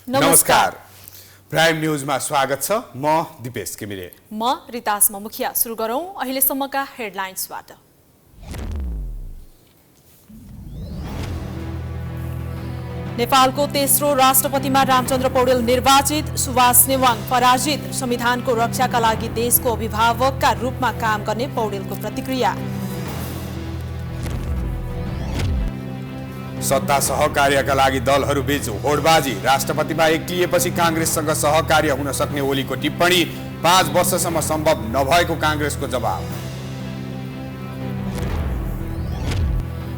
नमस्कार। प्राइम न्यूजमा स्वागत छ। म दिपेश किमिरे। म रितासमा मुखिया। सुरु गरौं अहिलेसम्मका हेडलाइन्सबाट। नेपालको तेस्रो राष्ट्रपतिमा रामचन्द्र पौडेल निर्वाचित, सुभाष नेवाङ पराजित। संविधानको रक्षाका लागि देशको अभिभावकका रूपमा काम गर्ने पौडेलको प्रतिक्रिया। सत्ता सहकार्यका लागि दलहरूबीच होडबाजी। राष्ट्रपतिमा एक्लिएपछि कांग्रेससँग सहकार्य हुन सक्ने ओलीको टिप्पणी। 5 वर्षसम्म सम्भव नभएको कांग्रेसको जवाब।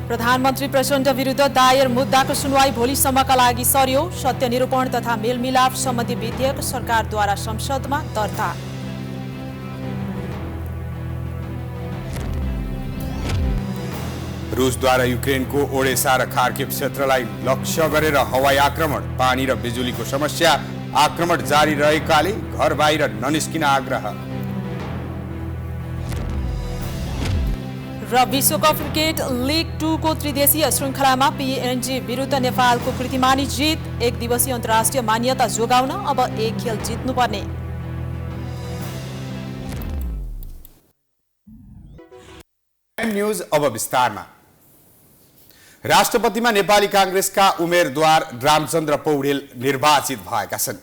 प्रधानमन्त्री प्रचण्ड विरुद्ध दायर मुद्दाको सुनवाई भोलिसम्मका लागि सर्यो। सत्यनिरूपण तथा मेलमिलाप सम्बन्धी विधेयक सरकारद्वारा संसदमा दर्ता। रुसद्वारा युक्रेनको ओडेसा र खार्किभ क्षेत्रलाई लक्ष्य गरेर हवाई आक्रमण। पानी र बिजुलीको समस्या। आक्रमण जारी रहेकाले घर बाहिर ननिस्किन आग्रह। र विश्वकप क्रिकेट लिग 2 को त्रिदेशीय श्रृङ्खलामा पीएनजी विरुद्ध नेपालको कृतिमानी जित। 1 दिवसीय अन्तर्राष्ट्रिय मान्यता जोगाउन अब 1 खेल जित्नुपर्ने। न्यूज अब विस्तारमा। राष्ट्रपतिमा नेपाली कांग्रेसका उम्मेदवार रामचन्द्र पौडेल निर्वाचित भएका छन्।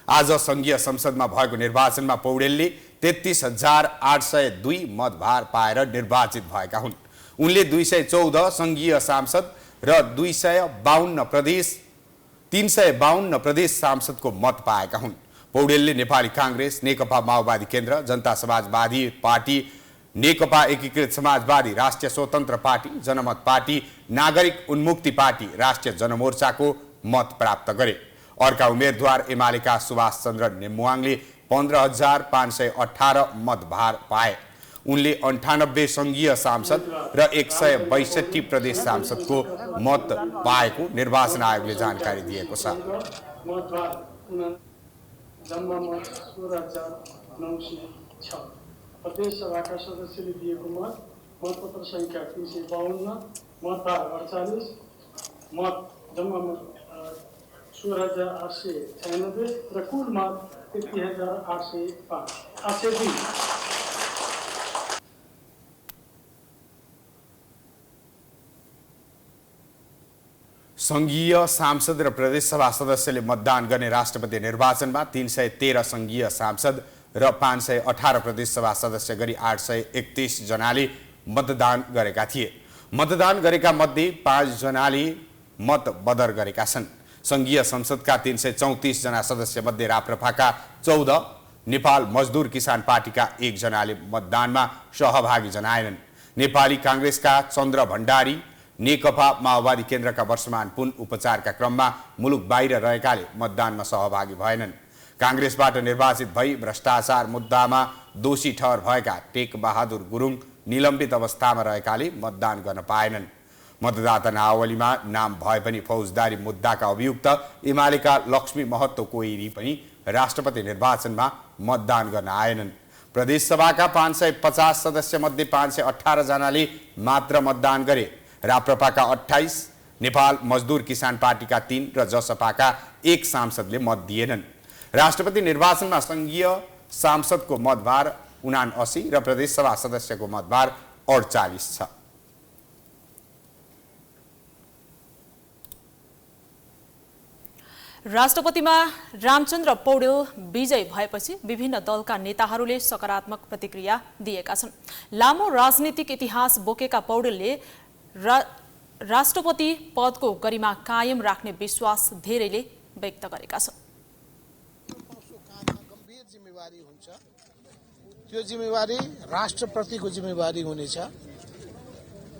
आज संघीय संसदमा भएको निर्वाचनमा पौडेलले 33,802 मतभार पाएर निर्वाचित भएका हुन्। उनले 214 संघीय सांसद र 352 प्रदेश सांसदको मत पाएका हुन्। पौडेलले नेपाली कांग्रेस, नेकपा माओवादी केन्द्र, जनता समाजवादी पार्टी, नेकपा एकीकृत समाजवादी, राष्ट्रिय स्वतन्त्र पार्टी, जनमत पार्टी, नागरिक उन्मुक्ति पार्टी, राष्ट्रिय जनमोर्चाको मत प्राप्त गरे। अर्का उम्मेदवार एमालेका सुभाष चन्द्र नेमुवाङले 15,518 मतभार पाए। उनले 98 संघीय सांसद र 162 प्रदेश सांसदको मत पाएको निर्वाचन आयोगले जानकारी दिएको छ। प्रदेश सभाका सदस्यले दिएको मत, मतपत्र संख्या 352, मतभार 48, मत जम्मा 16,896 र कुल मत 33,802। संघीय सांसद र प्रदेशसभा सदस्यले मतदान गर्ने राष्ट्रपति निर्वाचनमा 313 संघीय सांसद र 518 प्रदेशसभा सदस्य गरी 831 जनाले मतदान गरेका थिए। मतदान गरेका मध्ये 5 जनाले मत बदर गरेका छन्। संघीय संसदका 334 जना सदस्य मध्ये राप्रपाका 14, नेपाल मजदुर किसान पार्टीका 1 जनाले मतदानमा सहभागी जनाएनन्। नेपाली कांग्रेसका चन्द्र भण्डारी, नेकपा माओवादी केन्द्रका वर्षमान पुन उपचारका क्रममा मुलुक बाहिर रहेकाले मतदानमा सहभागी भएनन्। कांग्रेसबाट निर्वाचित भई भ्रष्टाचार मुद्दामा दोषी ठहर भएका टेक बहादुर गुरुङ निलम्बित अवस्थामा रहेकाले मतदान गर्न पाएनन्। मतदाता नावलीमा नाम भए पनि फौजदारी मुद्दाका अभियुक्त एमालेका लक्ष्मी महतो कोइरी पनि राष्ट्रपति निर्वाचनमा मतदान गर्न आएनन्। प्रदेशसभाका 550 सदस्य मध्ये 518 जनाले मात्र मतदान गरे। राप्रपाका 28, नेपाल मजदुर किसान पार्टीका 3 र जसपाका 1 सांसदले मत दिएनन्। राष्ट्रपति निर्वाचनमा संघीय सांसदको मतभार 79 र प्रदेशसभा सदस्यको मतभार 48 छ। राष्ट्रपतिमा रामचन्द्र पौडेल विजय भएपछि विभिन्न दलका नेताहरूले सकारात्मक प्रतिक्रिया दिएका छन्। लामो राजनीतिक इतिहास बोकेका पौडेलले राष्ट्रपति पदको गरिमा कायम राख्ने विश्वास धेरैले व्यक्त गरेका छन्। त्यो जिम्मेवारी राष्ट्रप्रतिको जिम्मेवारी हुनेछ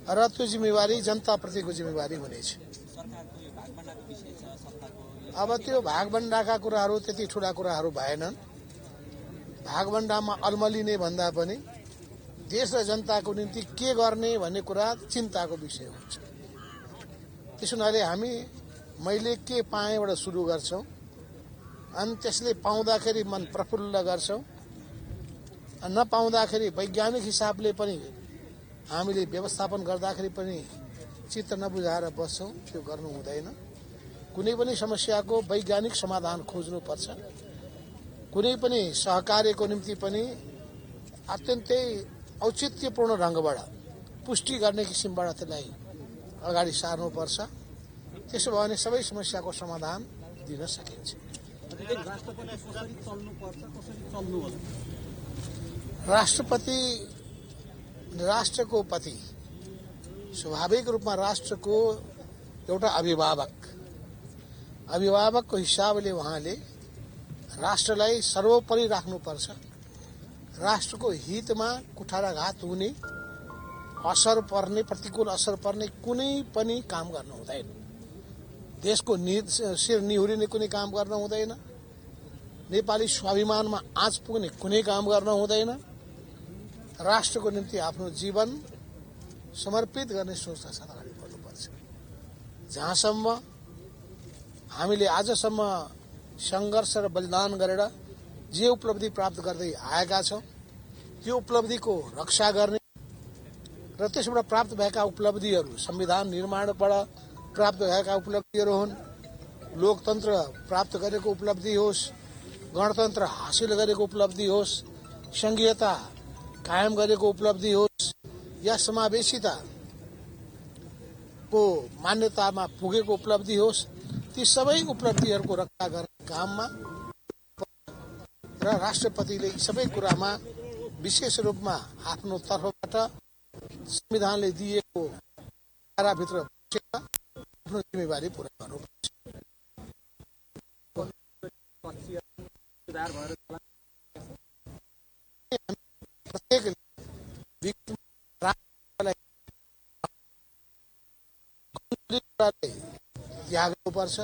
र त्यो जिम्मेवारी जनताप्रतिको जिम्मेवारी हुनेछ। अब त्यो भागभण्डाका कुराहरू त्यति ठुला कुराहरू भएनन्। भागभण्डामा अलमलिने भन्दा पनि देश र जनताको निम्ति के गर्ने भन्ने कुरा चिन्ताको विषय हुन्छ। त्यसो हुनाले मैले के पाएबाट सुरु गर्छौं अनि त्यसले पाउँदाखेरि मन प्रफुल्ल गर्छौं, नपाउँदाखेरि वैज्ञानिक हिसाबले पनि हामीले व्यवस्थापन गर्दाखेरि पनि चित्त नबुझाएर बस्छौं। त्यो गर्नु हुँदैन। कुनै पनि समस्याको वैज्ञानिक समाधान खोज्नुपर्छ। कुनै पनि सहकार्यको निम्ति पनि अत्यन्तै औचित्यपूर्ण ढङ्गबाट पुष्टि गर्ने किसिमबाट त्यसलाई अगाडि सार्नुपर्छ। त्यसो भयो भने सबै समस्याको समाधान दिन सकिन्छ। राष्ट्रपति राष्ट्रको पति, स्वाभाविक रूपमा राष्ट्रको एउटा अभिभावकको हिसाबले उहाँले राष्ट्रलाई सर्वोपरि राख्नुपर्छ। राष्ट्रको हितमा कुठाराघात हुने, असर पर्ने, प्रतिकूल असर पर्ने कुनै पनि काम गर्नु हुँदैन। देशको शिर निहुरिने कुनै काम गर्न हुँदैन। नेपाली स्वाभिमानमा आँच पुग्ने कुनै काम गर्न हुँदैन। राष्ट्रको निम्ति आफ्नो जीवन समर्पित गर्ने सोचका साथ अगाडि बढ्नुपर्छ। जहाँसम्म हामीले आजसम्म सङ्घर्ष र बलिदान गरेर जे उपलब्धि प्राप्त गर्दै आएका छौँ त्यो उपलब्धिको रक्षा गर्ने र त्यसबाट प्राप्त भएका उपलब्धिहरू संविधान निर्माणबाट प्राप्त भएका उपलब्धिहरू हुन्, लोकतन्त्र प्राप्त गरेको उपलब्धि होस्, गणतन्त्र हासिल गरेको उपलब्धि होस्, संघीयता कायम गरेको उपलब्धि होस् या समावेशिताको मान्यतामा पुगेको उपलब्धि होस्, ती सबै उपलब्धिहरूको रक्षा गर्ने काममा र राष्ट्रपतिले सबै कुरामा विशेष रूपमा आफ्नो तर्फबाट संविधानले दिएको धाराभित्र आफ्नो जिम्मेवारी पूरा गर्नुपर्छ। प्रत्येक त्याग गर्नुपर्छ।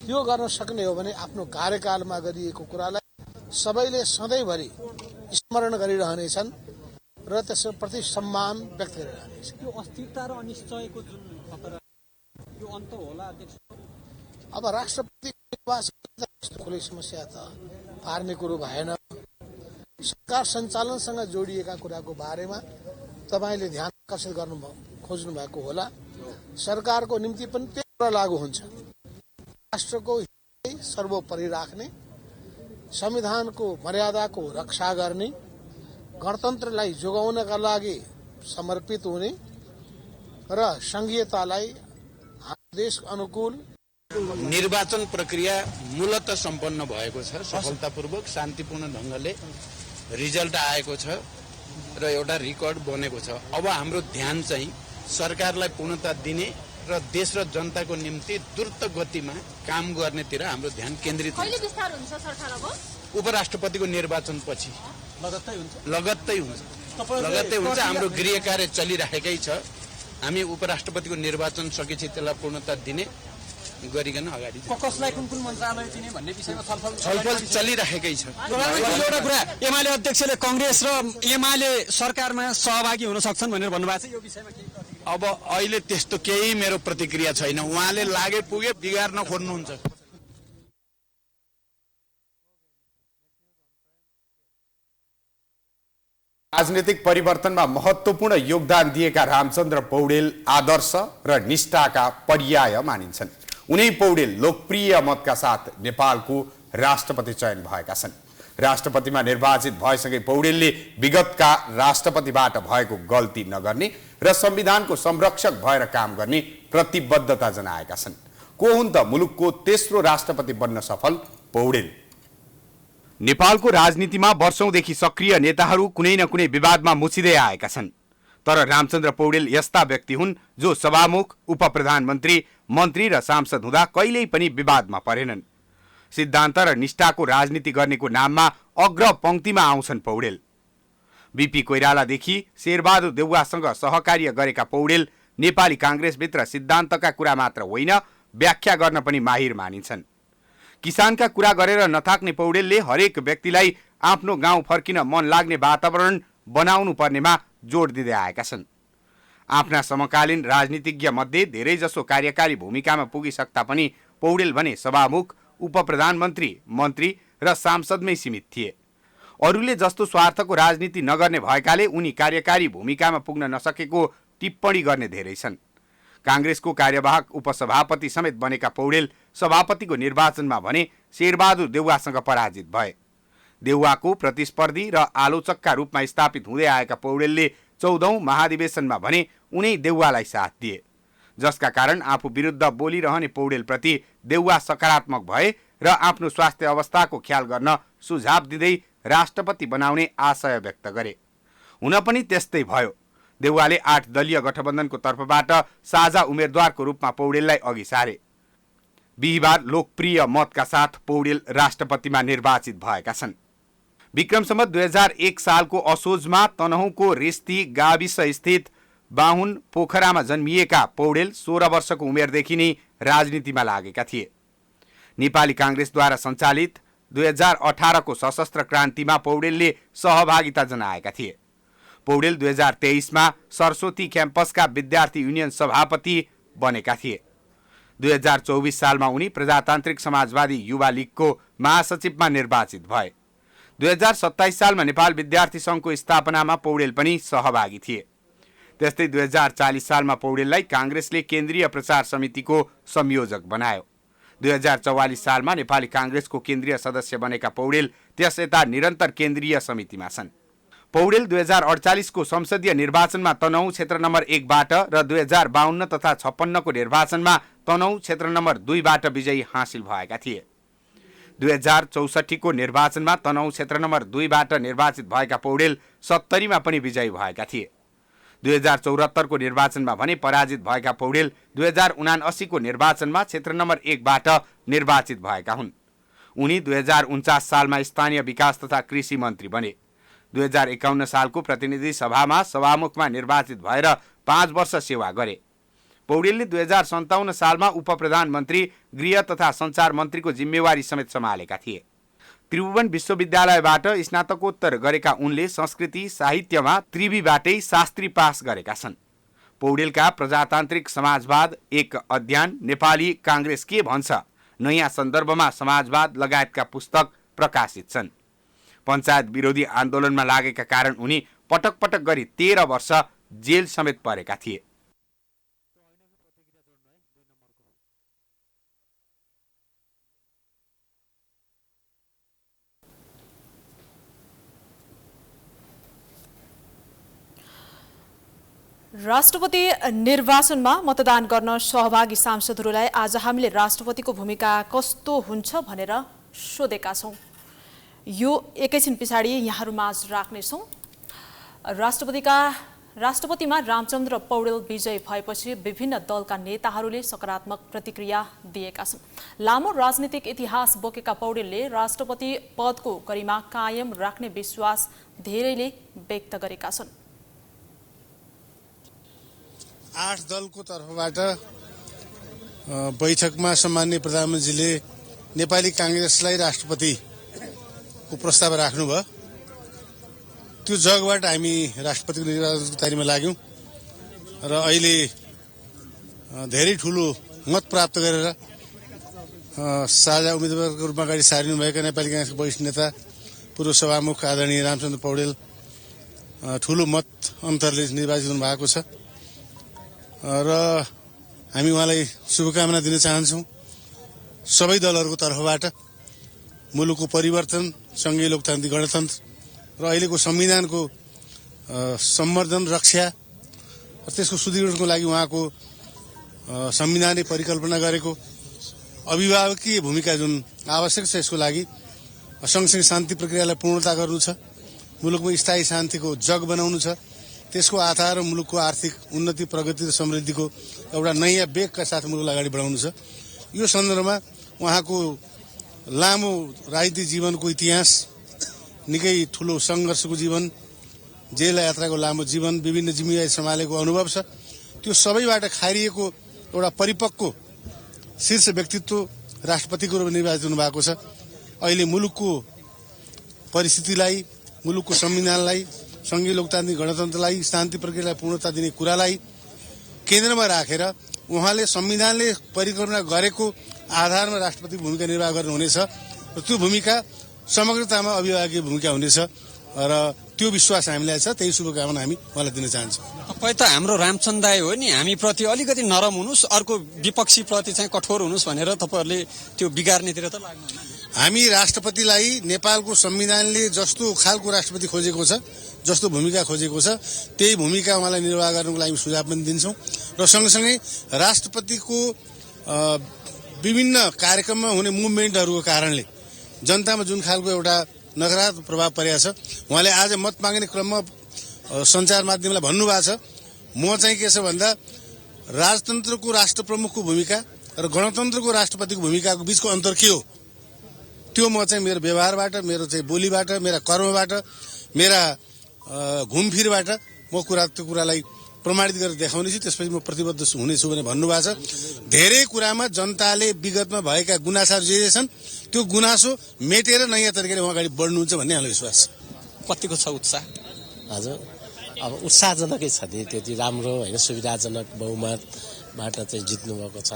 त्यो गर्न सक्ने हो भने आफ्नो कार्यकालमा गरिएको कुरालाई सबैले सधैँभरि स्मरण गरिरहनेछन् र त्यसप्रति सम्मान व्यक्त गरिरहनेछन्। यो अस्थिरता र अनिश्चयको जुन खतरा यो अन्त होला अध्यक्ष। अब राष्ट्रपति खुलै समस्या त पार्ने कुरो भएन। सरकार सञ्चालनसँग जोडिएका कुराको बारेमा तपाईँले ध्यान आकर्षित गर्नु खोज्नु भएको होला। सरकारको निम्ति पनि त्यही कुरा लागू हुन्छ। राष्ट्रको हितलाई सर्वोपरि राख्ने, संविधानको मर्यादाको रक्षा गर्ने, गणतन्त्रलाई जोगाउनका लागि समर्पित हुने र संघीयतालाई देश अनुकूल निर्वाचन प्रक्रिया मूलत सम्पन्न भएको छ। सफलतापूर्वक शान्तिपूर्ण ढङ्गले रिजल्ट आएको छ र एउटा रेकर्ड बनेको छ। अब हाम्रो ध्यान चाहिँ सरकारलाई पूर्णता दिने र देश र जनताको निम्ति द्रुत गतिमा काम गर्नेतिर हाम्रो ध्यान केन्द्रित हुन्छ। कहिले विस्तार हुन्छ सरकार? अब उपराष्ट्रपतिको निर्वाचन पछि लगत्तै हुन्छ। हाम्रो गृह कार्य चलिरहेकै छ। हामी उपराष्ट्रपतिको निर्वाचन सकेपछि त्यसलाई पूर्णता दिने गरिकन अगाडि कसलाई कुन कुन मन्त्रालय दिने भन्ने विषयमा छलफल चलिरहेकै छ। एउटा कुरा, एमाले अध्यक्षले कांग्रेस र एमाले सरकारमा सहभागी हुन सक्छन् भनेर भन्नुभएको छ। यो विषयमा के? अब अहिले त्यस्तो केही मेरो प्रतिक्रिया छैन। उहाँले लागे पुगे बिगार्न खोज्नुहुन्छ। राजनीतिक परिवर्तनमा महत्त्वपूर्ण योगदान दिएका रामचन्द्र पौडेल आदर्श र निष्ठाका पर्याय मानिन्छन्। उनै पौडेल लोकप्रिय मतका साथ नेपालको राष्ट्रपति चयन भएका छन्। राष्ट्रपतिमा निर्वाचित भएसँगै पौडेलले विगतका राष्ट्रपतिबाट भएको गल्ती नगर्ने र संविधानको संरक्षक भएर काम गर्ने प्रतिबद्धता जनाएका छन्। को हुन् त मुलुकको तेस्रो राष्ट्रपति बन्न सफल पौडेल? नेपालको राजनीतिमा वर्षौंदेखि सक्रिय नेताहरू कुनै न कुनै विवादमा मुछिँदै आएका छन्। तर रामचन्द्र पौडेल यस्ता व्यक्ति हुन् जो सभामुख, उपप्रधानमन्त्री, मन्त्री र सांसद हुँदा कहिल्यै पनि विवादमा परेनन्। सिद्धान्त र निष्ठाको राजनीति गर्नेको नाममा अग्र पंक्तिमा आउँछन् पौडेल। बीपी कोइरालादेखि शेरबहादुर देउवासँग सहकार्य गरेका पौडेल नेपाली कांग्रेसभित्र सिद्धान्तका कुरा मात्र होइन, व्याख्या गर्न पनि माहिर मानिन्छन्। किसानका कुरा गरेर नथाक्ने पौडेलले हरेक व्यक्तिलाई आफ्नो गाउँ फर्किन मन लाग्ने वातावरण बनाउनु पर्नेमा जोड दिँदै आएका छन्। आफ्ना समकालीन राजनीतिज्ञ मध्ये धेरैजसो कार्यकारी भूमिकामा पुगिसक्दा पनि पौडेल भने सभामुख, उपप्रधानमन्त्री, मन्त्री र सांसदमै सीमित थिए। अरूले जस्तो स्वार्थको राजनीति नगर्ने भएकाले उनी कार्यकारी भूमिकामा पुग्न नसकेको टिप्पणी गर्ने धेरै छन्। काङ्ग्रेसको कार्यवाहक उपसभापति समेत बनेका पौडेल सभापतिको निर्वाचनमा भने शेरबहादुर देउवासँग पराजित भए। देउवाको प्रतिस्पर्धी र आलोचकका रूपमा स्थापित हुँदै आएका पौडेलले 14औं महाधिवेशनमा भने उनै देउवालाई साथ दिए, जसका कारण आफू विरुद्ध बोलिरहने पौडेलप्रति देउवा सकारात्मक भए र आफ्नो स्वास्थ्य अवस्थाको ख्याल गर्न सुझाव दिँदै राष्ट्रपति बनाउने आशय व्यक्त गरे। हुन पनि त्यस्तै भयो। देउवाले 8 दलीय गठबन्धनको तर्फबाट साझा उम्मेद्वारको रूपमा पौडेललाई अघि सारे। बिहिबार लोकप्रिय मतका साथ पौडेल राष्ट्रपतिमा निर्वाचित भएका छन्। विक्रम सम्वत 2001 सालको असोजमा तनहुँको रिस्ती गाविस स्थित बाहुन पोखरामा जन्मिएका पौडेल 16 वर्षको उमेरदेखि नै राजनीतिमा लागेका थिए। नेपाली काङ्ग्रेसद्वारा सञ्चालित 2018 को सशस्त्र क्रान्तिमा पौडेलले सहभागिता जनाएका थिए। पौडेल 2023 मा सरस्वती क्याम्पसका विद्यार्थी युनियन सभापति बनेका थिए। 2024 सालमा उनी प्रजातान्त्रिक समाजवादी युवा लीगको महासचिवमा निर्वाचित भए। 2027 सालमा नेपाल विद्यार्थी सङ्घको स्थापनामा पौडेल पनि सहभागी थिए। त्यस्तै 2040 सालमा पौडेललाई काङ्ग्रेसले केन्द्रीय प्रचार समितिको संयोजक बनायो। 2044 सालमा नेपाली काङ्ग्रेसको केन्द्रीय सदस्य बनेका पौडेल त्यस यता निरन्तर केन्द्रीय समितिमा छन्। पौडेल 2048 को संसदीय निर्वाचनमा तनहुँ क्षेत्र नम्बर 1 बाट र 2052 तथा 56 को निर्वाचनमा तनहुँ क्षेत्र नम्बर 2 बाट विजयी हासिल भएका थिए। 2064 को निर्वाचनमा तनहुँ क्षेत्र नम्बर 2 बाट निर्वाचित भएका पौडेल 70 मा पनि विजयी भएका थिए। 2074 को निर्वाचनमा भने पराजित भएका पौडेल 2079 को निर्वाचनमा क्षेत्र नम्बर 1 बाट निर्वाचित भएका हुन्। उनी 2049 सालमा स्थानीय विकास तथा कृषि मन्त्री बने। 2051 सालको प्रतिनिधि सभामा सभामुखमा निर्वाचित भएर 5 वर्ष सेवा गरे। पौडेलले 2057 सालमा उपप्रधानमन्त्री, गृह तथा सञ्चार मन्त्रीको जिम्मेवारी समेत सम्हालेका थिए। त्रिभुवन विश्वविद्यालयबाट स्नातकोत्तर गरेका उनले संस्कृति साहित्यमा त्रिवीबाटै शास्त्री पास गरेका छन्। पौडेलका प्रजातान्त्रिक समाजवाद एक अध्ययन, नेपाली काङ्ग्रेस के भन्छ, नयाँ सन्दर्भमा समाजवाद लगायतका पुस्तक प्रकाशित छन्। पञ्चायत विरोधी आन्दोलनमा लागेका कारण उनी पटक पटक गरी 13 वर्ष जेल समेत परेका थिए। राष्ट्रपति निर्वाचनमा मतदान गर्न सहभागी सांसदहरूलाई आज हामीले राष्ट्रपतिको भूमिका कस्तो हुन्छ भनेर सोधेका छौं। यो एकैछिन पछाडि यहाँहरूमाझ राख्नेछौं। राष्ट्रपतिमा रामचन्द्र पौडेल विजयी भएपछि विभिन्न दलका नेताहरूले सकारात्मक प्रतिक्रिया दिएका छन्। लामो राजनीतिक इतिहास बोकेका पौडेलले राष्ट्रपति पदको गरिमा कायम राख्ने विश्वास धेरैले व्यक्त गरेका छन्। 8 दलको तर्फबाट बैठकमा सम्माननीय प्रधानमन्त्रीले नेपाली काङ्ग्रेसलाई राष्ट्रपतिको प्रस्ताव राख्नुभयो। त्यो जगबाट हामी राष्ट्रपतिको निर्वाचनको तयारीमा लाग्यौं र अहिले धेरै ठूलो मत प्राप्त गरेर साझा उम्मेदवारको रूपमा अगाडि सारिनुभएका नेपाली काङ्ग्रेसका वरिष्ठ नेता पूर्व सभामुख आदरणीय रामचन्द्र पौडेल ठूलो मत अन्तरले निर्वाचित हुनु भएको छ र हामी उहाँलाई शुभकामना दिन चाहन्छौं। सबै दलहरूको तर्फबाट मुलुकको परिवर्तन, संघीय लोकतान्त्रिक गणतन्त्र र अहिलेको संविधानको सम्वर्धन, रक्षा र त्यसको सुदृढीकरणको लागि उहाँको संविधानले परिकल्पना गरेको अभिभावकीय भूमिका जुन आवश्यक छ, यसको लागि सँगसँगै शान्ति प्रक्रियालाई पूर्णता गर्नु छ, मुलुकमा स्थायी शान्तिको जग बनाउनु छ, त्यसको आधार मुलुकको आर्थिक उन्नति, प्रगति र समृद्धिको एउटा नयाँ वेगका साथ मुलुकलाई अगाडि बढाउनु छ। यो सन्दर्भमा उहाँको लामो राजनीतिक जीवनको इतिहास, निकै ठूलो संघर्षको जीवन, जेल यात्राको लामो जीवन, विभिन्न जिम्मेवारी सम्हालेको अनुभव छ। त्यो सबैबाट खारिएको एउटा परिपक्व शीर्ष व्यक्तित्व राष्ट्रपतिको रूपमा निर्वाचित हुनुभएको छ। अहिले मुलुकको परिस्थितिलाई, मुलुकको संविधानलाई, संघीय लोकतान्त्रिक गणतन्त्रलाई, शान्ति प्रक्रियालाई पूर्णता दिने कुरालाई केन्द्रमा राखेर उहाँले संविधानले परिकल्पना गरेको आधारमा राष्ट्रपतिको भूमिका निर्वाह गर्नुहुनेछ र त्यो भूमिका समग्रतामा अभिभावकीय भूमिका हुनेछ। र त्यो विश्वास हामीलाई छ। त्यही शुभकामना हामी उहाँलाई दिन चाहन्छौँ। तपाईँ त हाम्रो रामचन्द्र दाइ हो नि, हामीप्रति अलिकति नरम हुनुहोस्, अर्को विपक्षीप्रति चाहिँ कठोर हुनुहोस् भनेर तपाईँहरूले त्यो बिगार्नेतिर त लाग्नुहुन्न। हामी राष्ट्रपतिलाई नेपालको संविधानले जस्तो खालको राष्ट्रपति खोजेको छ, जस्तो भूमिका खोजेको छ, त्यही भूमिका उहाँलाई निर्वाह गर्नुको लागि सुझाव पनि दिन्छौँ। र सँगसँगै राष्ट्रपतिको विभिन्न कार्यक्रममा हुने मुभमेन्टहरूको कारणले जनतामा जुन खालको एउटा नकारात्मक प्रभाव परेको छ, उहाँले आज मत माग्ने क्रममा सञ्चार माध्यमलाई भन्नुभएको छ, म चाहिँ के छ भन्दा राजतन्त्रको राष्ट्र प्रमुखको भूमिका र गणतन्त्रको राष्ट्रपतिको भूमिकाको बीचको अन्तर के हो, त्यो म चाहिँ मेरो व्यवहारबाट, मेरो चाहिँ बोलीबाट, मेरा कर्मबाट, मेरा घुमफिरबाट म त्यो कुरालाई प्रमाणित गरेर देखाउने छु। त्यसपछि म प्रतिबद्ध हुनेछु भने भन्नुभएको छ। धेरै कुरामा जनताले विगतमा भएका गुनासाहरू जे छन् त्यो गुनासो मेटेर नयाँ तरिकाले उहाँ अगाडि बढ्नुहुन्छ भन्ने हामीलाई विश्वास छ। कतिको छ उत्साह? हजुर, अब उत्साहजनकै छ नि, त्यति राम्रो होइन, सुविधाजनक बहुमतबाट चाहिँ जित्नुभएको छ।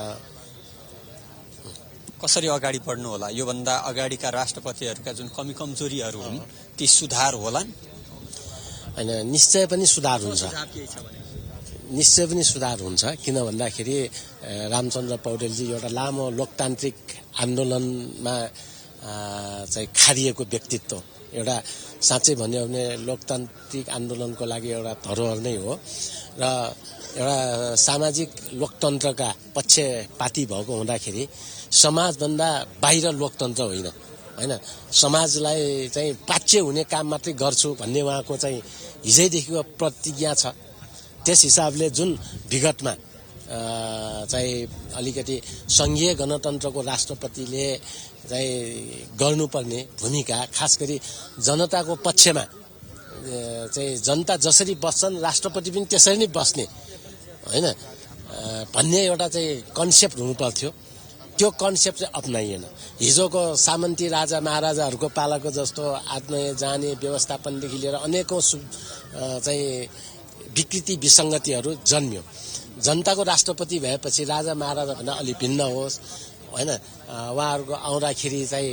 कसरी अगाडि बढ्नु होला? योभन्दा अगाडिका राष्ट्रपतिहरूका जुन कमी कमजोरीहरू हुन् ती सुधार होलान्? होइन, निश्चय पनि सुधार हुन्छ, निश्चय पनि सुधार हुन्छ। किन भन्दाखेरि रामचन्द्र पौडेलजी एउटा लामो लोकतान्त्रिक आन्दोलनमा चाहिँ खारिएको व्यक्तित्व, एउटा साँच्चै भन्यो भने लोकतान्त्रिक आन्दोलनको लागि एउटा धरोहर नै हो र एउटा सामाजिक लोकतन्त्रका पक्षपाती भएको हुँदाखेरि समाजभन्दा बाहिर लोकतन्त्र होइन, होइन, समाजलाई चाहिँ पाच्य हुने काम मात्रै गर्छु भन्ने उहाँको चाहिँ हिजैदेखिको प्रतिज्ञा छ। त्यस हिसाबले जुन विगतमा चाहिँ अलिकति सङ्घीय गणतन्त्रको राष्ट्रपतिले चाहिँ गर्नुपर्ने भूमिका, खास गरी जनताको पक्षमा चाहिँ जनता जसरी बस्छन् राष्ट्रपति पनि त्यसरी नै बस्ने, होइन, भन्ने एउटा चाहिँ कन्सेप्ट हुनुपर्थ्यो। त्यो कन्सेप्ट चाहिँ अप्नाइएन। हिजोको सामन्ती राजा महाराजाहरूको पालाको जस्तो आत्मय जाने व्यवस्थापनदेखि लिएर अनेकौं चाहिँ विकृति विसङ्गतिहरू जन्मियो। जनताको राष्ट्रपति भएपछि राजा महाराजा भन्दा अलि भिन्न होस्, होइन, उहाँहरूको आउँदाखेरि चाहिँ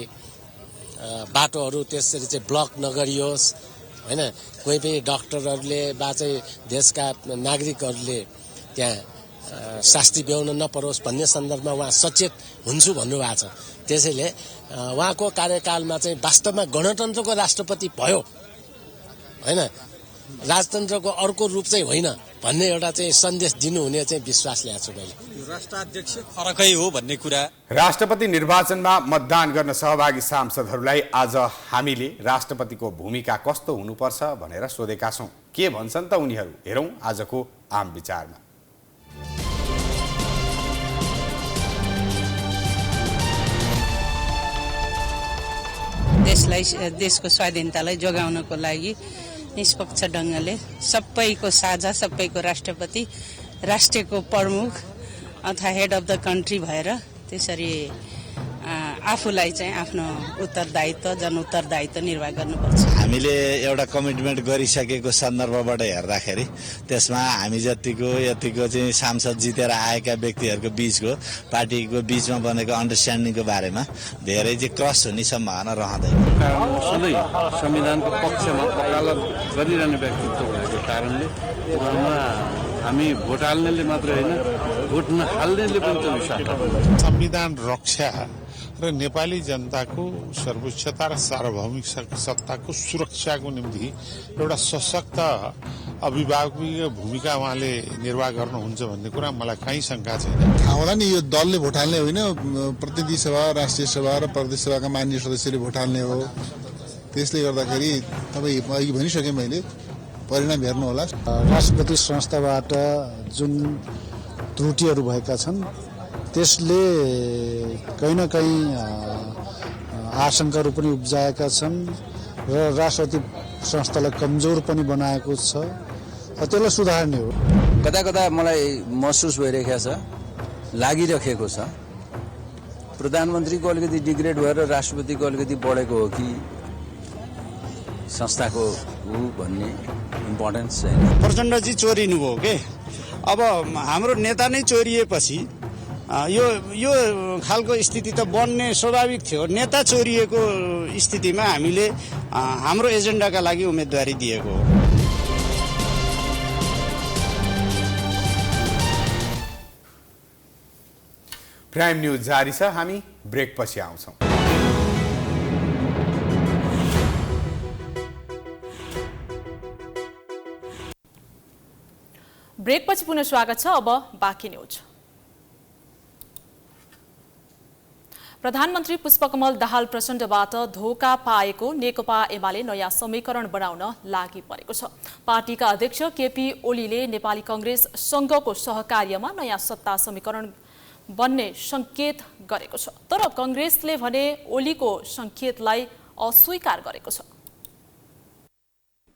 बाटोहरू त्यसरी चाहिँ ब्लक नगरियोस्, होइन, कोही पनि डाक्टरहरूले वा चाहिँ देशका नागरिकहरूले त्यहाँ शास्ति ब्याउन नपरोस् भन्ने सन्दर्भमा उहाँ सचेत हुन्छु भन्नुभएको छ। त्यसैले उहाँको कार्यकालमा चाहिँ वास्तवमा गणतन्त्रको राष्ट्रपति भयो, होइन, राजतन्त्रको अर्को रूप चाहिँ होइन भन्ने एउटा चाहिँ सन्देश दिनुहुने चाहिँ विश्वास ल्याएको छु मैले। राष्ट्राध्यक्ष फरकै हो भन्ने कुरा। राष्ट्रपति निर्वाचनमा मतदान गर्न सहभागी सांसदहरूलाई आज हामीले राष्ट्रपतिको भूमिका कस्तो हुनुपर्छ भनेर सोधेका छौं। के भन्छन् त उनीहरू, हेरौं आजको आम विचारमा। देशको स्वाधीनतालाई जोगाउनको लागि निष्पक्ष ढङ्गले सबैको साझा, सबैको राष्ट्रपति, राष्ट्रको प्रमुख अथवा हेड अफ द कन्ट्री भएर त्यसरी आफूलाई चाहिँ आफ्नो उत्तरदायित्व, जन उत्तरदायित्व निर्वाह गर्नुपर्छ। हामीले एउटा कमिटमेन्ट गरिसकेको सन्दर्भबाट हेर्दाखेरि त्यसमा हामी जतिको यतिको चाहिँ सांसद जितेर आएका व्यक्तिहरूको बीचको, पार्टीको बीचमा बनेको अन्डरस्ट्यान्डिङको बारेमा धेरै चाहिँ क्रस हुने सम्भावना रहँदैन। सधैँ संविधानको पक्षमा वकालत गरिरहने व्यक्तित्व भएको कारणले हामी भोट हाल्नेले मात्रै होइन, भोट नहाल्नेले पनि त्यो विश्वास गर्छ। संविधान रक्षा र नेपाली जनताको सर्वोच्चता र सार्वभौमिक सत्ताको सुरक्षाको निम्ति एउटा सशक्त अभिभावकीय भूमिका उहाँले निर्वाह गर्नुहुन्छ भन्ने कुरा मलाई कहीँ शङ्का छैन। थाहा होला नि, यो दलले भोट हाल्ने होइन, प्रतिनिधि सभा, राष्ट्रिय सभा र प्रदेश सभाका मान्य सदस्यले भोट हाल्ने हो। त्यसले गर्दाखेरि तपाईँ अघि भनिसकेँ मैले, परिणाम हेर्नुहोला। राष्ट्रपति संस्थाबाट जुन त्रुटिहरू भएका छन् त्यसले कहीँ न कहीँ आशंकाहरू पनि उब्जाएका छन् र राष्ट्रपति संस्थालाई कमजोर पनि बनाएको छ। त्यसलाई सुधार्ने हो। कता कता मलाई महसुस भइरहेको छ, लागिरहेको छ, प्रधानमन्त्रीको अलिकति डिग्रेड भएर राष्ट्रपतिको अलिकति बढेको हो कि संस्थाको हो भन्ने इम्पोर्टेन्स छैन। प्रचण्डजी चोरिनु भयो के, अब हाम्रो नेता नै चोरिएपछि यो खालको स्थिति त बन्ने स्वाभाविक थियो। नेता चोरिएको स्थितिमा हामीले हाम्रो एजेन्डाका लागि उम्मेदवारी दिएको हो। प्राइम न्यूज जारी छ, हामी ब्रेक पछि आउँछौँ। ब्रेक पछि पुनः स्वागत छ। अब बाँकी न्यूज। प्रधानमन्त्री पुष्पकमल दाहाल प्रचण्डबाट धोका पाएको नेकपा एमाले नयाँ समीकरण बनाउन लागि परेको छ। पार्टीका अध्यक्ष केपी ओलीले नेपाली कांग्रेस संघको सहकार्यमा नयाँ सत्ता समीकरण बन्ने संकेत गरेको छ। तर कांग्रेसले भने ओलीको संकेतलाई अस्वीकार गरेको छ।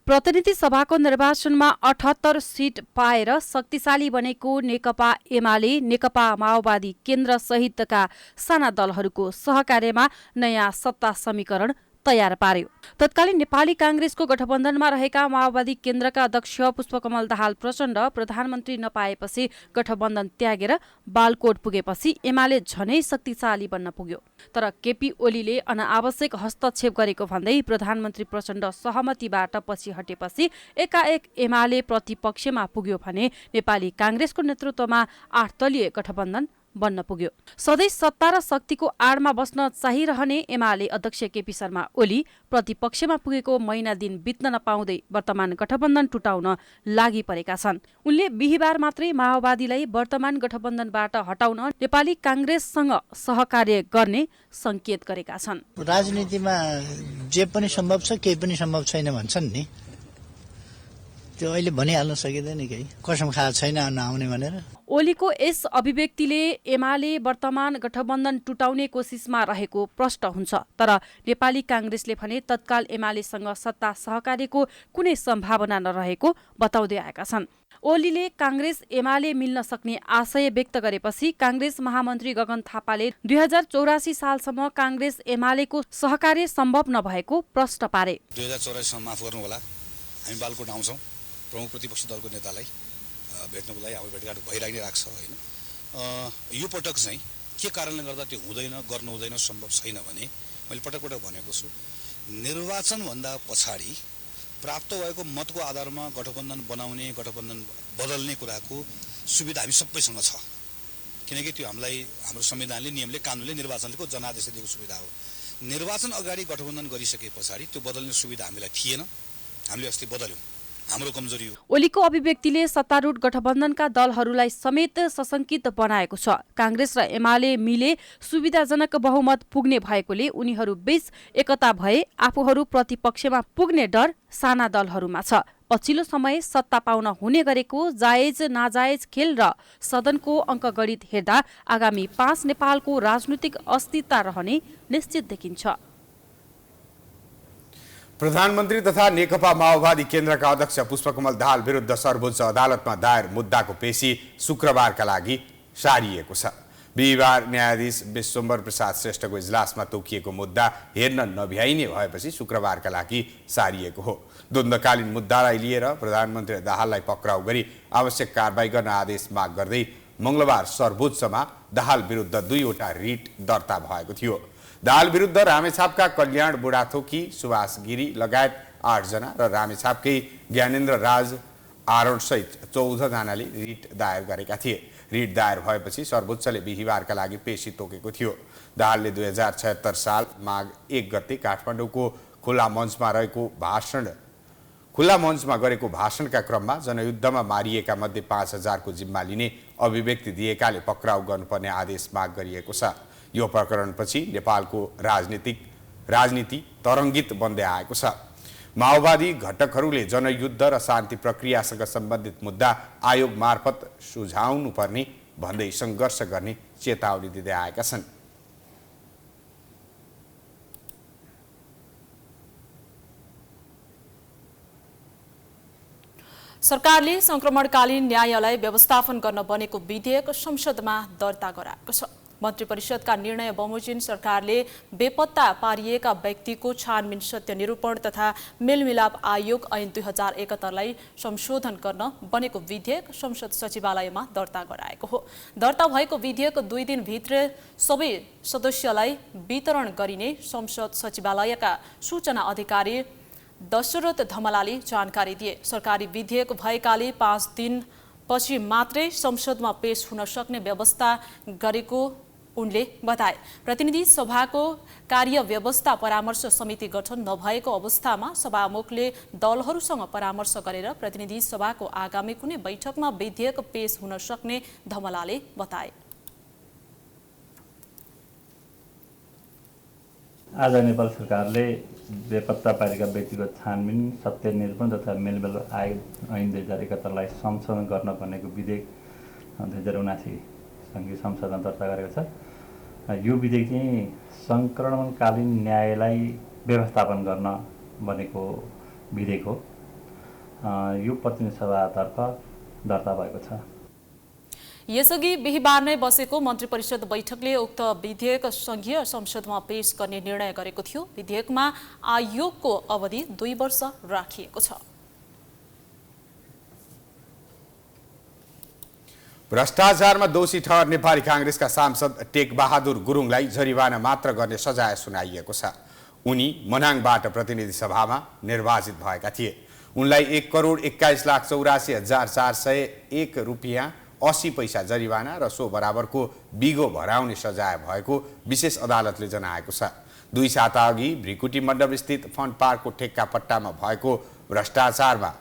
प्रतिनिधि सभाको निर्वाचनमा 78 सीट पाएर शक्तिशाली बनेको नेकपा एमाले नेकपा माओवादी केन्द्र सहितका साना दलहरूको सहकार्यमा नयाँ सत्ता समीकरण तयार पार्यो। तत्कालीन नेपाली कांग्रेसको गठबन्धनमा रहेका माओवादी केन्द्रका अध्यक्ष पुष्पकमल दाहाल प्रचण्ड प्रधानमन्त्री नपाएपछि गठबन्धन त्यागेर बालकोट पुगेपछि एमाले झनै शक्तिशाली बन्न पुग्यो। तर केपी ओलीले अनावश्यक हस्तक्षेप गरेको भन्दै प्रधानमन्त्री प्रचण्ड सहमतिबाट पछि हटेपछि एकाएक एमाले प्रतिपक्षमा पुग्यो भने नेपाली कांग्रेसको नेतृत्वमा 8 दलीय गठबन्धन बन्न पुग्यो। सधैँ सत्ता र शक्तिको आडमा बस्न चाहिरहने एमाले अध्यक्ष केपी शर्मा ओली प्रतिपक्षमा पुगेको महिना दिन बित्न नपाउँदै वर्तमान गठबन्धन टुटाउन लागि परेका छन्। उनले बिहिबार मात्रै माओवादीलाई वर्तमान गठबन्धनबाट हटाउन नेपाली कांग्रेससँग सहकार्य गर्ने संकेत गरेका छन्। राजनीतिमा जे पनि सम्भव छ केही पनि सम्भव छैन भन्छन् नि, त्यो अहिले भनिहाल्न सकिँदैन। केही कसम खाएको छैन नआउने भनेर। ओलीको यस अभिव्यक्तिले एमाले वर्तमान गठबन्धन टुटाउने कोसिसमा रहेको प्रष्ट हुन्छ। तर नेपाली कांग्रेसले भने तत्काल एमालेसँग सत्ता सहकार्यको कुनै सम्भावना नरहेको बताउँदै आएका छन्। ओलीले कांग्रेस एमाले मिल्न सक्ने आशय व्यक्त गरेपछि कांग्रेस महामन्त्री गगन थापाले 2084 सालसम्म कांग्रेस एमालेको सहकार्य सम्भव नभएको प्रष्ट पारे। 2084 सम्म माफ गर्नु होला, हामी बालकोट आउँछौँ। प्रमुख प्रतिपक्षी दलको नेतालाई भेट्नको लागि हाम्रो भेटघाट भइरहेको नै राख्छ होइन। यो पटक चाहिँ के कारणले गर्दा त्यो हुँदैन, गर्नु हुँदैन, सम्भव छैन भने मैले पटक पटक भनेको छु, निर्वाचनभन्दा पछाडि प्राप्त भएको मतको आधारमा गठबन्धन बनाउने, गठबन्धन बदल्ने कुराको सुविधा हामी सबैसँग छ। किनकि त्यो हामीलाई हाम्रो संविधानले, नियमले, कानुनले, निर्वाचनको जनादेश दिएको सुविधा हो। निर्वाचन अगाडि गठबन्धन गरिसके पछाडि त्यो बदल्ने सुविधा हामीलाई थिएन, हामीले अस्ति बदल्यौँ, हाम्रो कमजोरी हो। ओलीको अभिव्यक्तिले सत्तारूढ गठबन्धनका दलहरूलाई समेत सशंकित बनाएको छ। कांग्रेस र एमाले मिले सुविधाजनक बहुमत पुग्ने भएकोले उनीहरू बीच एकता भए आफूहरू प्रतिपक्षमा पुग्ने डर साना दलहरूमा छ। पछिल्लो समय सत्ता पाउन हुने गरेको जायज नाजायज खेल र सदनको अङ्कगणित हेर्दा आगामी 5 नेपालको राजनीतिक अस्थिरता रहने निश्चित देखिन्छ। प्रधानमन्त्री तथा नेकपा माओवादी केन्द्रका अध्यक्ष पुष्पकमल दाहाल विरुद्ध सर्वोच्च अदालतमा दायर मुद्दाको पेशी शुक्रबारका लागि सारिएको छ। बिहिबार न्यायाधीश विश्वम्भर प्रसाद श्रेष्ठको इजलासमा तोकिएको मुद्दा हेर्न नभ्याइने भएपछि शुक्रबारका लागि सारिएको हो। द्वन्द्वकालीन मुद्दालाई लिएर प्रधानमन्त्री दाहाललाई पक्राउ गरी आवश्यक कारबाही गर्न आदेश माग गर्दै मंगलबार सर्वोच्चमा दाहाल विरुद्ध 2 वटा रिट दर्ता भएको थियो। दाहाल विरुद्ध रामेछापका कल्याण बुढाथोकी, सुभाष गिरी लगायत 8 जना र रामेछापकै ज्ञानेन्द्र राज आरोडसहित 14 जनाले रिट दायर गरेका थिए। रिट दायर भएपछि सर्वोच्चले बिहिबारका लागि पेशी तोकेको थियो। दाहालले 2076 साल माघ 1 गते काठमाडौँको खुला मञ्चमा गरेको भाषणका क्रममा जनयुद्धमा मारिएका मध्ये 5000 को जिम्मा लिने अभिव्यक्ति दिएकाले पक्राउ गर्नुपर्ने आदेश माग गरिएको छ। यो प्रकरणपछि नेपालको राजनीति तरङ्गित बन्दै आएको छ। माओवादी घटकहरूले जनयुद्ध र शान्ति प्रक्रियासँग सम्बन्धित मुद्दा आयोग मार्फत सुझाउनुपर्ने भन्दै सङ्घर्ष गर्ने चेतावनी दिँदै आएका छन्। सरकारले संक्रमणकालीन न्यायालय व्यवस्थापन गर्न बनेको विधेयक संसदमा दर्ता गराएको छ। मन्त्री परिषदका निर्णय बमोजिम सरकारले बेपत्ता पारिएका व्यक्तिको छानबिन सत्य निरूपण तथा मेलमिलाप आयोग ऐन 2071लाई संशोधन गर्न बनेको विधेयक संसद सचिवालयमा दर्ता गराएको हो। दर्ता भएको विधेयक 2 दिनभित्र सबै सदस्यलाई वितरण गरिने संसद सचिवालयका सूचना अधिकारी दशरथ धमलाले जानकारी दिए। सरकारी विधेयक भएकाले 5 दिनपछि मात्रै संसदमा पेश हुन सक्ने व्यवस्था गरेको उनले बताए। प्रतिनिधि सभाको कार्यव्यवस्था परामर्श समिति गठन नभएको अवस्थामा सभामुखले दलहरूसँग परामर्श गरेर प्रतिनिधि सभाको आगामी कुनै बैठकमा विधेयक पेश हुन सक्ने धमलाले बताए। आज नेपाल सरकारले बेपत्ता पारेका व्यक्तिगत छानबिन सत्य निरूपण तथा मेलमिलाप आयोग ऐन 2071लाई संशोधन गर्न भनेको विधेयक 2079 सङ्घीय संसदमा दर्ता गरेको छ। यो विधेयक चाहिँ सङ्क्रमणकालीन न्यायलाई व्यवस्थापन गर्न बनेको विधेयक हो। यो प्रतिनिधि सभातर्फ दर्ता भएको छ। यसअघि बिहीबार नै बसेको मन्त्री परिषद बैठकले उक्त विधेयक संघीय संसदमा पेश गर्ने निर्णय गरेको थियो। विधेयकमा आयोगको अवधि 2 वर्ष राखिएको छ। भ्रष्टाचारमा दोषी ठहर नेपाली कांग्रेसका सांसद टेकबहादुर गुरुङलाई जरिवाना मात्र गर्ने सजाय सुनाइएको छ। उनी मनाङबाट प्रतिनिधि सभामा निर्वाचित भएका थिए। उनलाई 1,81,84,401 रुपियाँ 80 पैसा जरिवाना र सो बराबरको बिगो भराउने सजाय भएको विशेष अदालतले जनाएको छ। 2 साता अघि भ्रिकुटी मण्डप स्थित फन्ड पार्कको ठेक्का पट्टामा भएको भ्रष्टाचारमा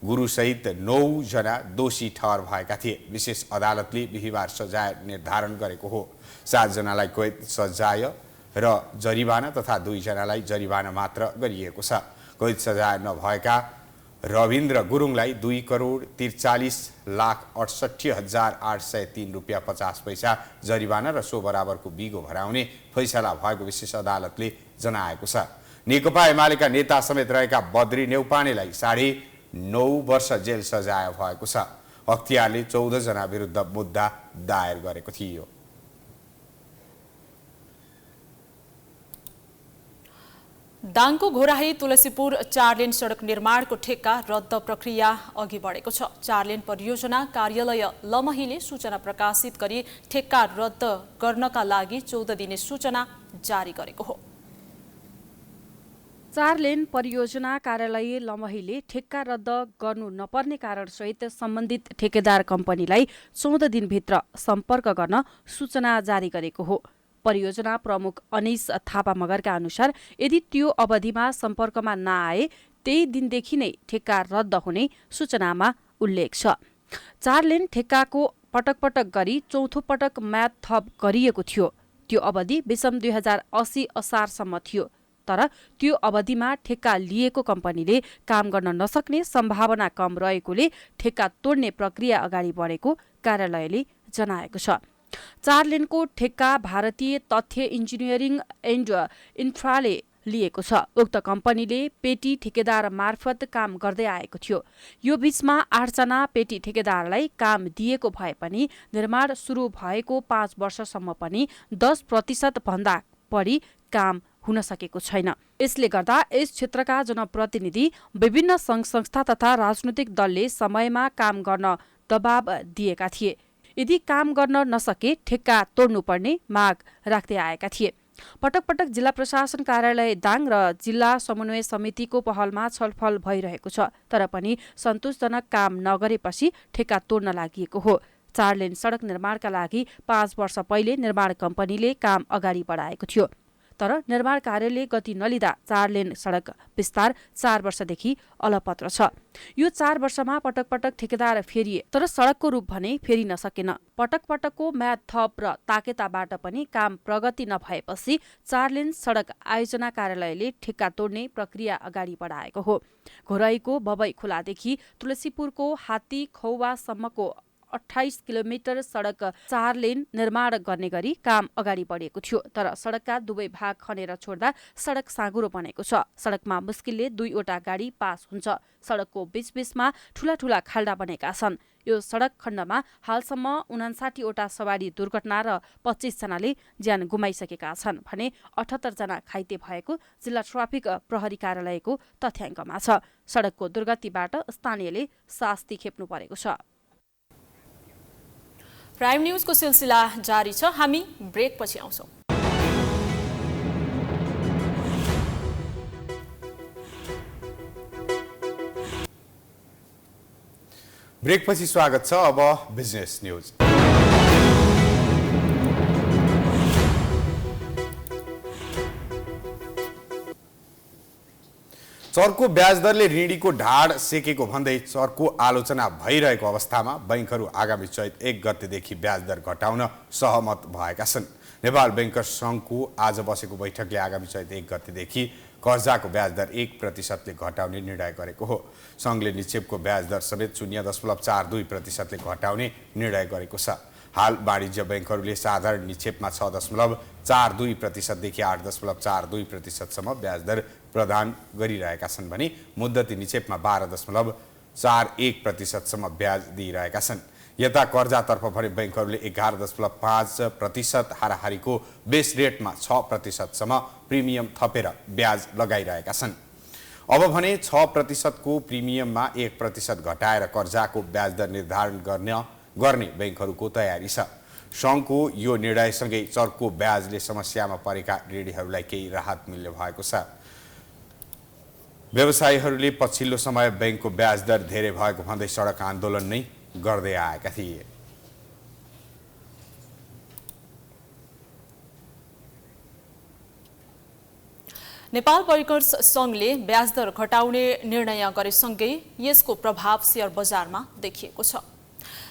गुरुसहित 9 जना दोषी ठहर भएका थिए। विशेष अदालतले बिहीबार सजाय निर्धारण गरेको हो। 7 जनालाई कैद सजाय र जरिवाना तथा 2 जनालाई जरिवाना मात्र गरिएको छ। कैद सजाय नभएका रविन्द्र गुरुङलाई 2,43,68,803 रुपियाँ 50 पैसा जरिवाना र सो बराबरको बिगो भराउने फैसला भएको विशेष अदालतले जनाएको छ। नेकपा एमालेका नेता समेत रहेका बद्री नेउपानेलाई 9.5 वर्ष जेल सजाय भएको छ। अख्तियारले 14 जना विरुद्ध मुद्दा दायर गरेको थियो। दाङको घोराही तुलसीपुर 4 लेन सडक निर्माणको ठेक्का रद्द प्रक्रिया अघि बढेको छ। 4 लेन परियोजना कार्यालय लमहीले सूचना प्रकाशित गरी ठेक्का रद्द गर्नका लागि 14 दिने सूचना जारी गरेको हो। 4 लेन परियोजना कार्यालय लमहीले ठेक्का रद्द गर्नु नपर्ने कारणसहित सम्बन्धित ठेकेदार कम्पनीलाई 14 दिनभित्र सम्पर्क गर्न सूचना जारी गरेको हो। परियोजना प्रमुख अनिस थापा मगरका अनुसार यदि त्यो अवधिमा सम्पर्कमा नआए त्यही दिनदेखि नै ठेक्का रद्द हुने सूचनामा उल्लेख छ। 4 लेन ठेक्काको पटक पटक गरी 4थो पटक म्याद थप गरिएको थियो। त्यो अवधि विषम 2080 असारसम्म थियो। तर त्यो अवधिमा ठेक्का लिएको कम्पनीले काम गर्न नसक्ने सम्भावना कम रहेकोले ठेक्का तोड्ने प्रक्रिया अगाडि बढेको कार्यालयले जनाएको छ। 4 लेनको ठेक्का भारतीय तथ्य इन्जिनियरिङ एन्ड इन्फ्राले लिएको छ। उक्त कम्पनीले पेटी ठेकेदार मार्फत काम गर्दै आएको थियो। यो बीचमा 8 जना पेटी ठेकेदारलाई काम दिएको भए पनि निर्माण सुरु भएको 5 वर्षसम्म पनि 10% भन्दा बढी काम हुन सकेको छैन। यसले गर्दा यस क्षेत्रका जनप्रतिनिधि विभिन्न सङ्घ संस्था तथा राजनैतिक दलले समयमा काम गर्न दबाब दिएका थिए। यदि काम गर्न नसके ठेक्का तोड्नुपर्ने माग राख्दै आएका थिए। पटक पटक जिल्ला प्रशासन कार्यालय दाङ र जिल्ला समन्वय समितिको पहलमा छलफल भइरहेको छ। तर पनि सन्तोषजनक काम नगरेपछि ठेक्का तोड्न लागि हो। 4 लेन सडक निर्माणका लागि 5 वर्ष पहिले निर्माण कम्पनीले काम अगाडि बढाएको थियो। तर निर्माण कार्यले गति नलिँदा 4 लेन सडक विस्तार 4 वर्षदेखि अलपत्र छ। यो 4 वर्षमा पटक पटक ठेकेदार फेरिए तर सडकको रूप भने फेरिन सकेन। पटक पटकको म्याद थप र ताकेताबाट पनि काम प्रगति नभएपछि 4 लेन सडक आयोजना कार्यालयले ठेक्का तोड्ने प्रक्रिया अगाडि बढाएको हो। घोराईको बबई खोलादेखि तुलसीपुरको हात्ती खौवासम्मको 28 किलोमिटर सडक 4 लेन निर्माण गर्ने गरी काम अगाडि बढेको थियो। तर सडकका दुवै भाग खनेर छोड्दा सडक साँघुरो बनेको छ। सडकमा मुस्किलले 2 वटा गाडी पास हुन्छ। सडकको बीचबीचमा ठूला ठूला खाल्डा बनेका छन्। यो सडक खण्डमा हालसम्म 59 वटा सवारी दुर्घटना र 25 जनाले ज्यान गुमाइसकेका छन् भने 78 जना घाइते भएको जिल्ला ट्राफिक प्रहरी कार्यालयको तथ्याङ्कमा छ। सडकको दुर्गतिबाट स्थानीयले शास्ति खेप्नु परेको छ। प्राइम न्यूजको सिलसिला जारी छ, हामी ब्रेकपछि आउँछौँ। ब्रेकपछि स्वागत छ। अब बिजनेस न्यूज। चर्को ब्याज दरले ऋणीको ढाड सेकेको भन्दै चर्को आलोचना भइरहेको अवस्थामा बैंकहरू आगामी चैत 1 गतेदेखि ब्याज दर घटाउन सहमत भएका छन्। नेपाल बैंकर्स सङ्घको आज बसेको बैठकले आगामी चैत 1 गतेदेखि कर्जाको ब्याज दर 1% घटाउने निर्णय गरेको हो। सङ्घले निक्षेपको ब्याज दर समेत 0.42% घटाउने निर्णय गरेको छ। हाल वाणिज्य बैंकहरूले साधारण निक्षेपमा 6.42% देखि 8.42% ब्याज दर प्रदान गरिरहेका छन् भने मुद्दती निक्षेपमा 12.41% ब्याज दिइरहेका छन्। यता कर्जातर्फ भने बैंकहरूले 11.5% हाराहारीको बेस रेटमा 6% प्रिमियम थपेर ब्याज लगाइरहेका छन्। अब भने 6% को प्रिमियममा 1% घटाएर कर्जाको ब्याज दर निर्धारण गर्ने बैंकहरूको तयारी छ। सङ्घको यो निर्णयसँगै चर्को ब्याजले समस्यामा परेका ऋणीहरूलाई केही राहत मिल्ने भएको छ। व्यवसायीहरूले पछिल्लो समय बैंकको ब्याज दर धेरै भएको भन्दै सडक आन्दोलन नै गर्दै आएका थिए। नेपाल बैंकर्स सङ्घले ब्याज दर घटाउने निर्णय गरेसँगै यसको प्रभाव शेयर बजारमा देखिएको छ।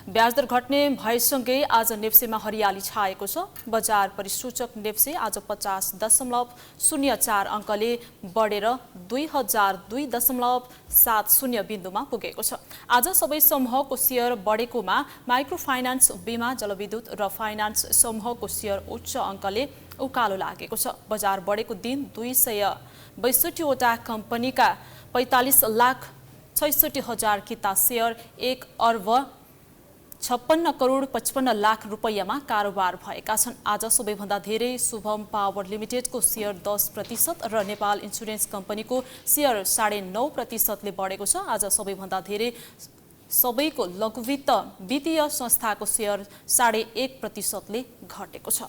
ब्याज दर घट्ने भएसँगै आज नेप्सेमा हरियाली छाएको छ। बजार परिसूचक नेप्से आज 50.04 अङ्कले बढेर 2002.70 बिन्दुमा पुगेको छ। आज सबै समूहको शेयर बढेकोमा माइक्रो फाइनान्स, बीमा, जलविद्युत र फाइनान्स समूहको शेयर उच्च अङ्कले उकालो लागेको छ। बजार बढेको दिन 262 वटा कम्पनीका 45,66,000 किता शेयर 1,56,55,00,000 रुपैयाँमा कारोबार भएका छन्। आज सबैभन्दा धेरै शुभम पावर लिमिटेडको शेयर 10% र नेपाल इन्सुरेन्स कम्पनीको शेयर 9.5%ले बढेको छ। आज सबैभन्दा धेरै सबैको लघुवित्त वित्तीय संस्थाको शेयर 1.5%ले घटेको छ।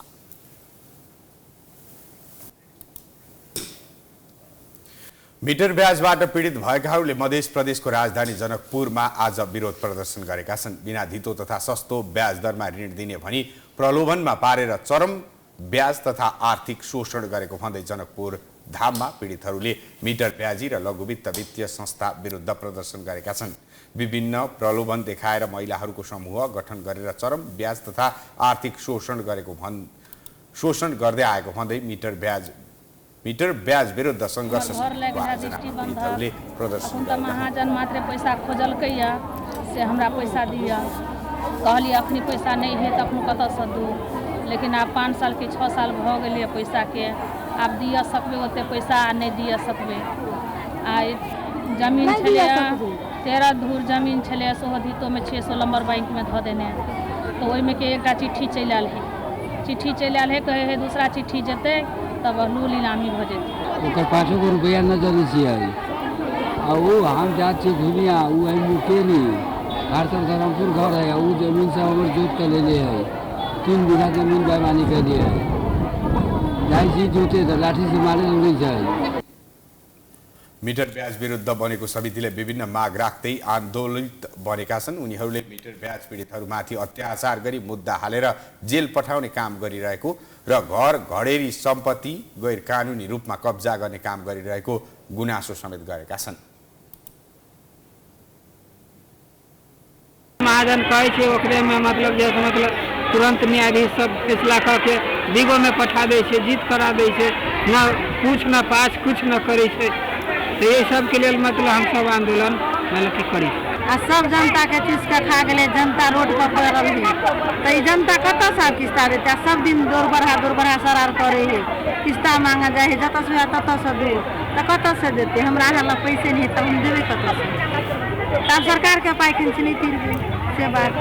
मिटर ब्याजबाट पीडित भएकाहरूले मध्य प्रदेशको राजधानी जनकपुरमा आज विरोध प्रदर्शन गरेका छन्। बिना धितो तथा सस्तो ब्याज दरमा ऋण दिने भनी प्रलोभनमा पारेर चरम ब्याज तथा आर्थिक शोषण गरेको भन्दै जनकपुर धाममा पीडितहरूले मिटर ब्याजी र लघुवित्त वित्तीय संस्था विरुद्ध प्रदर्शन गरेका छन्। विभिन्न प्रलोभन देखाएर महिलाहरूको समूह गठन गरेर चरम ब्याज तथा आर्थिक शोषण गर्दै आएको भन्दै मिटर ब्याज विरुद्ध संघर्ष महाजन मात्र पैसा खोजलकै से हमरा पैसा दिया कहली अखनी पैसा नहीं है तो अपनो कत से दू, लेकिन आब 5 साल के 6 साल भ गेलै पैसा के आब दिया सकबे ओते पैसा नहीं दिया सकबे। आ जमीन छले 13 धूर जमीन छले सोहधितो में 600 नंबर बैंक में ध देने तो ओइ में के एकटा चिट्ठी चलि आयल है, चिट्ठी चलि आयल है कहे है दूसरा चिट्ठी जेते तब लू नीलामी भ जेतै। ओकर 5 गो रुपया न जरी छियै आ वो हम जा छी घुमिया उ आई मुकेली भारतर धरमपुर घर है उ जमीन से हमर जोत के लेले है 3 बीघा जमीन बेईमानी के लिए है जाई छी जोते त लाठी से मारे जुड़ी जाय। मिटर ब्याज विरुद्ध बनेको समितिले विभिन्न माग राख्दै आन्दोलित बनेका छन्। उनीहरूले मिटर ब्याज पीडितहरूमाथि अत्याचार गरी मुद्दा हालेर जेल पठाउने काम गरिरहेको र घर घडेरी सम्पत्ति गैर कानुनी रूपमा कब्जा गर्ने काम गरिरहेको गुनासो समेत गरेका छन्। महाजन कहे छे ओकरे में मतलब तुरंत न्यायाधीश सब फैसला करके दिगो में पठा दे छे, जीत करा दे छे, न पूछ न पाछ कुछ न करे छे। तो ये सब के लिए मतलब हम सब आंदोलन मतलब करी आ सब जनता के चीज का खा गए, जनता रोड पर पड़ल है तो ये जनता कत से किस्ता देते सब दिन दौड़ बढ़ा सरार करे है, किस्ता मांगा जाए जत से तत से दे तो कत से देते हमरा पैसे नहीं तो हम देवे कत से तब सरकार के पाई किन नहीं तीर से बात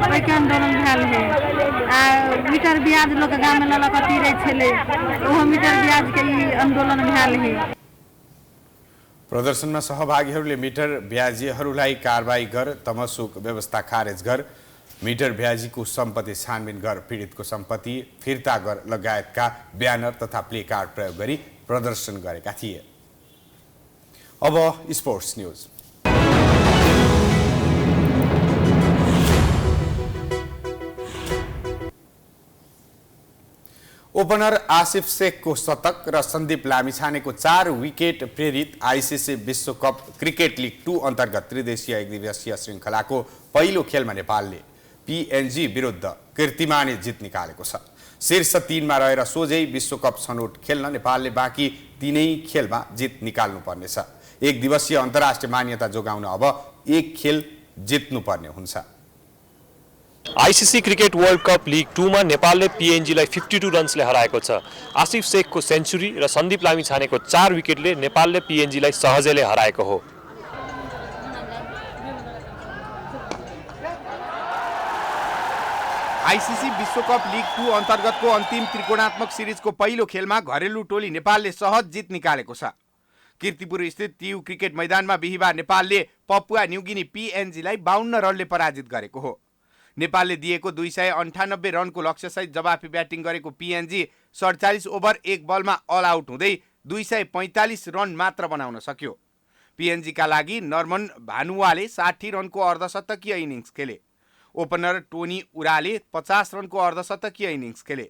ओहि के आंदोलन भेल है आ मीटर ब्याज लोग गांव में ललक तीरे छले ओहो मीटर ब्याज के ई आंदोलन भेल है। प्रदर्शनमा सहभागीहरूले मिटर ब्याजीहरूलाई कारबाही गर, तमसुक व्यवस्था खारेज गर, मिटर ब्याजीको सम्पत्ति छानबिन गर, पीडितको सम्पत्ति फिर्ता गर लगायतका ब्यानर तथा प्ले कार्ड प्रयोग गरी प्रदर्शन गरेका थिए। अब स्पोर्ट्स न्यूज। ओपनर आसिफ शेखको शतक र सन्दीप लामिछानेको 4 विकेट प्रेरित आइसिसी विश्वकप क्रिकेट लिग 2 अन्तर्गत त्रिदेशीय एकदिवसीय श्रृङ्खलाको पहिलो खेलमा नेपालले पिएनजी विरुद्ध कीर्तिमानी जित निकालेको छ। शीर्ष 3 मा रहेर सोझै विश्वकप छनौट खेल्न नेपालले बाँकी 3 खेलमा जित निकाल्नुपर्नेछ। एक दिवसीय अन्तर्राष्ट्रिय मान्यता जोगाउन अब एक खेल जित्नुपर्ने हुन्छ। ICC cricket world cup league 2 मा नेपालले पिएनजीलाई 52 रन्सले हराएको छ। आसिफ शेखको सेन्चुरी र सन्दीप लामिछानेको 4 विकेटले नेपालले पिएनजीलाई सहजैले हराएको हो। आइसिसी विश्वकप लिग 2 अन्तर्गतको अन्तिम त्रिकोणात्मक सिरिजको पहिलो खेलमा घरेलु टोली नेपालले सहज जित निकालेको छ। कीर्तिपुर स्थित तियु क्रिकेट मैदानमा बिहिबार नेपालले पपुवा न्युगिनी पिएनजीलाई 52 रनले पराजित गरेको हो। नेपालले दिएको 298 रनको लक्ष्यसहित जवाफी ब्याटिङ गरेको पिएनजी 47 ओभर 1 बलमा अल आउट हुँदै 245 रन मात्र बनाउन सक्यो। पिएनजीका लागि नर्मन भानुवाले 60 रनको अर्धशतकीय इनिङ्स खेले। ओपनर टोनी उराले 50 रनको अर्धशतकीय इनिङ्स खेले।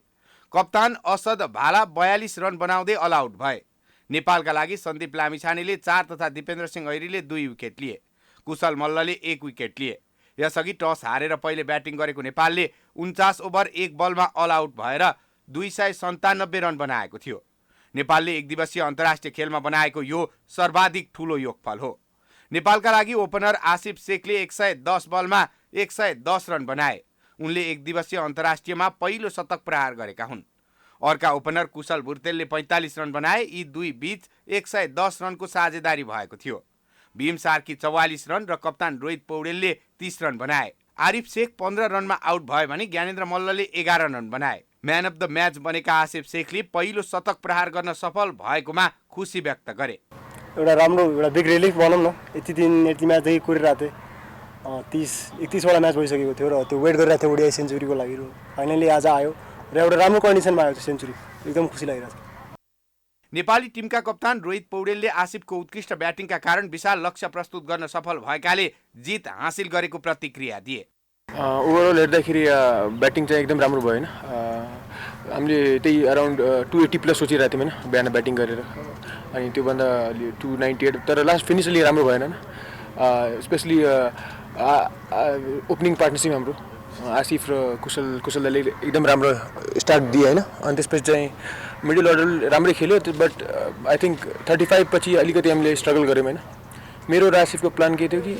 कप्तान असद भाला 42 रन बनाउँदै अल आउट भए। नेपालका लागि सन्दीप लामिछानेले 4 तथा दिपेन्द्र सिंह ऐरीले 2 विकेट लिए। कुशल मल्लले 1 विकेट लिए। यसअघि टस हारेर पहिले ब्याटिङ गरेको नेपालले 49 ओभर 1 बलमा अल आउट भएर 297 रन बनाएको थियो। नेपालले एक दिवसीय अन्तर्राष्ट्रिय खेलमा बनाएको यो सर्वाधिक ठूलो योगफल हो। नेपालका लागि ओपनर आसिफ शेखले 110 बलमा 110 रन बनाए। उनले एक दिवसीय अन्तर्राष्ट्रियमा पहिलो शतक प्रहार गरेका हुन्। अर्का ओपनर कुशल भुर्तेलले 45 रन बनाए। यी दुई बीच 110 रनको साझेदारी भएको थियो। भीम सार्की 44 रन र कप्तान रोहित पौडेलले 30 रन बनाए। आरिफ शेख 15 रनमा आउट भयो भने ज्ञानेन्द्र मल्लले 11 रन बनाए। म्यान अफ द म्याच बनेका आसिफ शेखले पहिलो शतक प्रहार गर्न सफल भएकोमा खुसी व्यक्त गरे। एउटा राम्रो एउटा बिग रिलिफ भनौँ न, यति दिन यति म्याचदेखि कुरिरहेको थिएँ। 31वटा म्याच भइसकेको थियो र त्यो वेट गरिरहेको थियो ओडिआई सेन्चुरीको लागि। फाइनली आज आयो र एउटा राम्रो कन्डिसनमा आयो त्यो सेन्चुरी। एकदम खुसी लागिरहेको छ। नेपाली टिमका कप्तान रोहित पौडेलले आसिफको उत्कृष्ट ब्याटिङका कारण विशाल लक्ष्य प्रस्तुत गर्न सफल भएकाले जित हासिल गरेको प्रतिक्रिया दिए। ओभरअल हेर्दाखेरि ब्याटिङ चाहिँ एकदम राम्रो भयो हैन। हामीले त्यही अराउन्ड 280 प्लस सोचिरहेको थियौँ हैन बिहान ब्याटिङ गरेर, अनि त्योभन्दा 298, तर लास्ट फिनिस अलि राम्रो भएन हैन। स्पेसली ओपनिङ पार्टनरसिप हाम्रो आसिफ र कुशलले एकदम राम्रो स्टार्ट दिए हैन। अनि त्यसपछि चाहिँ मिडल अर्डर राम्रै खेल्यो, बट आई थिङ्क 35 पछि अलिकति हामीले स्ट्रगल गऱ्यौँ हैन। मेरो र आसिफको प्लान के थियो कि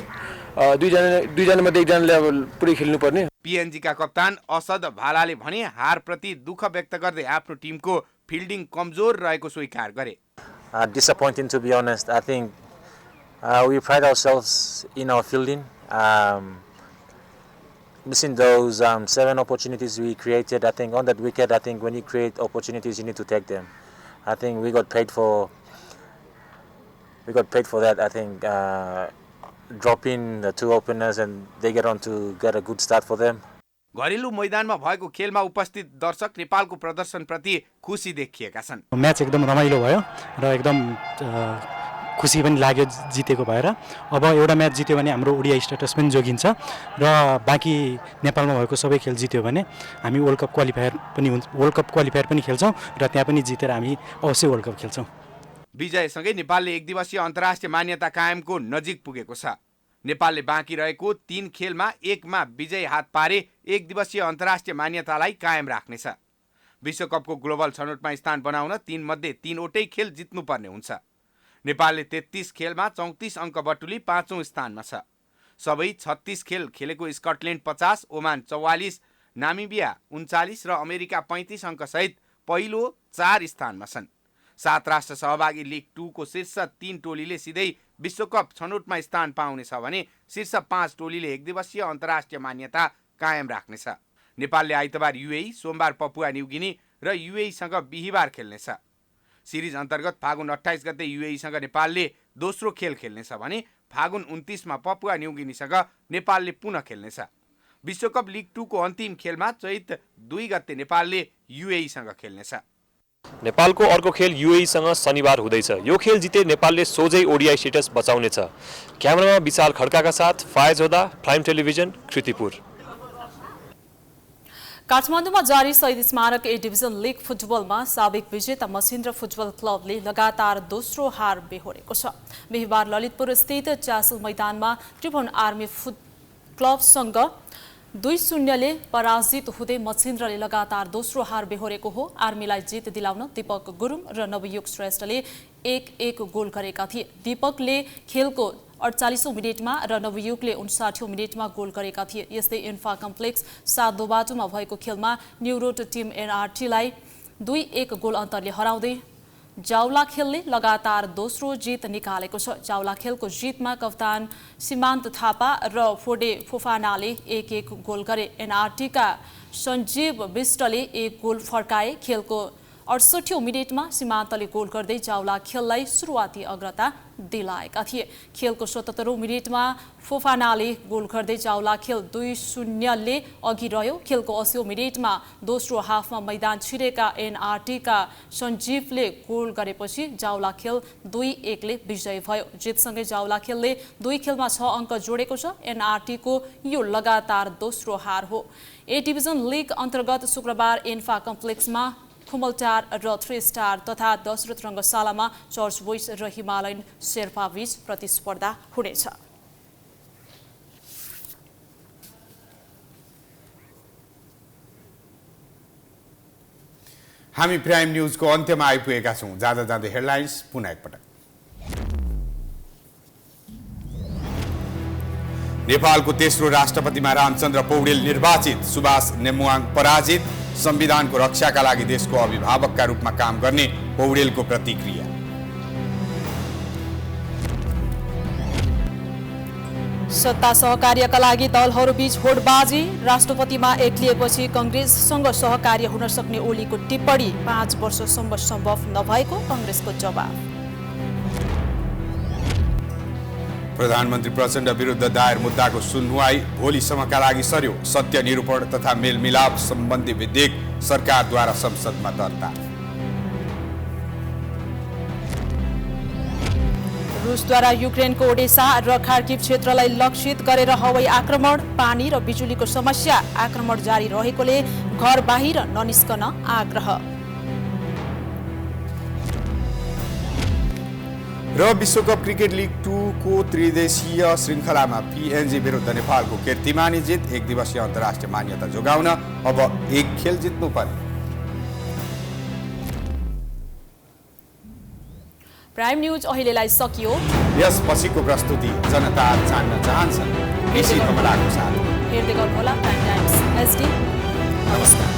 दुईजना मध्ये एकजनाले अब पुरै खेल्नुपर्ने। पिएनजीका कप्तान असद भालाले भने हारप्रति दुःख व्यक्त गर्दै आफ्नो टिमको फिल्डिङ कमजोर रहेको स्वीकार गरे। Disappointing to be honest. I think we pride ourselves in our fielding. Missing those 7 opportunities we created. I think on that wicket, I think when you create opportunities, you need to take them. I think we got paid for that. I think dropping the 2 openers and they get on to get a good start for them. घरेलु मैदानमा भएको खेलमा उपस्थित दर्शक नेपालको प्रदर्शनप्रति खुसी देखिएका छन्। म्याच एकदम रमाइलो भयो र एकदम खुसी पनि लाग्यो जितेको भएर। अब एउटा म्याच जित्यो भने हाम्रो ओडिआई स्ट्याटस पनि जोगिन्छ र बाँकी नेपालमा भएको सबै खेल जित्यो भने हामी वर्ल्ड कप क्वालिफायर पनि खेल्छौँ र त्यहाँ पनि जितेर हामी अवश्य वर्ल्ड कप खेल्छौँ। विजयसँगै नेपालले एक दिवसीय अन्तर्राष्ट्रिय मान्यता कायमको नजिक पुगेको छ। नेपालले बाँकी रहेको 3 खेलमा 1 मा विजय हात पारे एक दिवसीय अन्तर्राष्ट्रिय मान्यतालाई कायम राख्नेछ। विश्वकपको ग्लोबल छनौटमा स्थान बनाउन 3 मध्ये 3 वटै खेल जित्नुपर्ने हुन्छ। नेपालले 33 खेलमा 34 अङ्क बटुली 5औं स्थानमा छ। सबै 36 खेल खेलेको स्कटल्यान्ड 50, ओमान 44, नामिबिया 39 र अमेरिका 35 अङ्कसहित पहिलो 4 स्थानमा छन्। 7 राष्ट्र सहभागी लिग 2 को शीर्ष 3 टोलीले सिधै विश्वकप छनौटमा स्थान पाउनेछ भने शीर्ष 5 टोलीले एक दिवसीय अन्तर्राष्ट्रिय मान्यता कायम राख्नेछ। नेपालले आइतबार युएई, सोमबार पपुवा न्युगिनी र युएईसँग बिहीबार खेल्नेछ। सिरिज अन्तर्गत फागुन 28 गते युएईसँग नेपालले दोस्रो खेल खेल्नेछ भने फागुन 29 मा पपुवा न्युगिनीसँग नेपालले पुनः खेल्नेछ। विश्वकप लिग 2 को अन्तिम खेलमा चैत 2 गते नेपालले युएईसँग खेल्नेछ। नेपालको अर्को खेल युएईसँग शनिबार हुँदैछ। यो खेल जिते नेपालले सोझै ओडिआई स्टेटस बचाउनेछ। क्यामेरामा विशाल खड्काका साथ फायज होदा, प्राइम टेलिभिजन, कृतिपुर। काठमाडौँमा जारी शहीद स्मारक ए डिभिजन लिग फुटबलमा साबिक विजेता मसिन्द्र फुटबल क्लबले लगातार दोस्रो हार बेहोरेको छ। बिहीबार ललितपुर स्थित च्यासल मैदानमा त्रिभुवन आर्मी फुट क्लबसँग 2-0 पराजित हुँदै मसिन्द्रले लगातार दोस्रो हार बेहोरेको हो। आर्मीलाई जित दिलाउन दीपक गुरुङ र नवयुग श्रेष्ठले 1-1 गोल गरेका थिए। दीपकले खेलको 48औं मिनेटमा र नवयुगले 59औं मिनेटमा गोल गरेका थिए। यस्तै इन्फा कम्प्लेक्स 7-2 भएको खेलमा न्युरोड टिम एनआरटीलाई 2-1 गोल अन्तरले हराउँदै जाउला खेलले लगातार दोस्रो जित निकालेको छ। जाउला खेलको जितमा कप्तान सीमान्त थापा र फोडे फोफानाले 1-1 गोल गरे। एनआरटीका सञ्जीव विष्टले 1 गोल फर्काए। खेलको 68औं मिनेटमा सीमान्तले गोल गर्दै जाउला खेललाई सुरुवाती अग्रता दिलाएका थिए। खेलको 77औं मिनेटमा फोफानाले गोल गर्दै जाउला खेल 2-0 अघि रह्यो। खेलको 80औं मिनेटमा दोस्रो हाफमा मैदान छिरेका एनआरटीका सञ्जीवले गोल गरेपछि जाउला खेल 2-1 विजयी भयो। जितसँगै जाउला खेलले 2 खेलमा 6 अङ्क जोडेको छ। एनआरटीको यो लगातार दोस्रो हार हो। ए डिभिजन लिग अन्तर्गत शुक्रबार इन्फा कम्प्लेक्समा खुमलटार र 3 स्टार तथा दशरथ रङ्गशालामा चर्च बोइस र हिमालयन शेर्पा बीच प्रतिस्पर्धा हुनेछ। हामी प्राइम न्यूजको अन्त्यमा आइपुगेका छौं। जाँदा जाँदै हेडलाइन्स पुनः एकपटक। नेपालको तेस्रो राष्ट्रपतिमा रामचन्द्र पौडेल निर्वाचित, सुभाष नेमुवाङ पराजित। संविधानको रक्षाका लागि देशको अभिभावकका रूपमा काम गर्ने पौडेलको प्रतिक्रिया। सत्ता सहकार्यका लागि दलहरूबीच होडबाजी, राष्ट्रपतिमा एक्लिएपछि कांग्रेससँग सहकार्य हुन सक्ने ओलीको टिप्पणी, 5 वर्षसम्म सम्भव नभएको कांग्रेसको जवाब। प्रधानमन्त्री प्रचण्ड विरुद्ध दायर मुद्दाको सुनवाई भोलिसम्मका लागि सर्यो। सत्य निरूपण तथा मेलमिलाप सम्बन्धी विधेयक सरकारद्वारा संसदमा दर्ता। रुसद्वारा युक्रेनको ओडेसा र खार्किभ क्षेत्रलाई लक्षित गरेर हवाई आक्रमण, पानी र बिजुलीको समस्या, आक्रमण जारी रहेकोले घर बाहिर ननिस्कन आग्रह। र विश्वकप क्रिकेट लिग 2 को त्रिदेशीय श्रृङ्खलामा पीएनजी विरुद्ध नेपालको कीर्तिमानी जित, 1 दिवसीय अन्तर्राष्ट्रिय मान्यता जोगाउन अब 1 खेल जित्नुपर्ने। प्राइम न्यूज अहिलेलाई सकियो। यसपछिको प्रस्तुति जनता जान्न चाहन्छन्। केसी कमलाको साथ हेर्दै गर्नुहोला प्राइम टाइम्स एसडी। नमस्कार।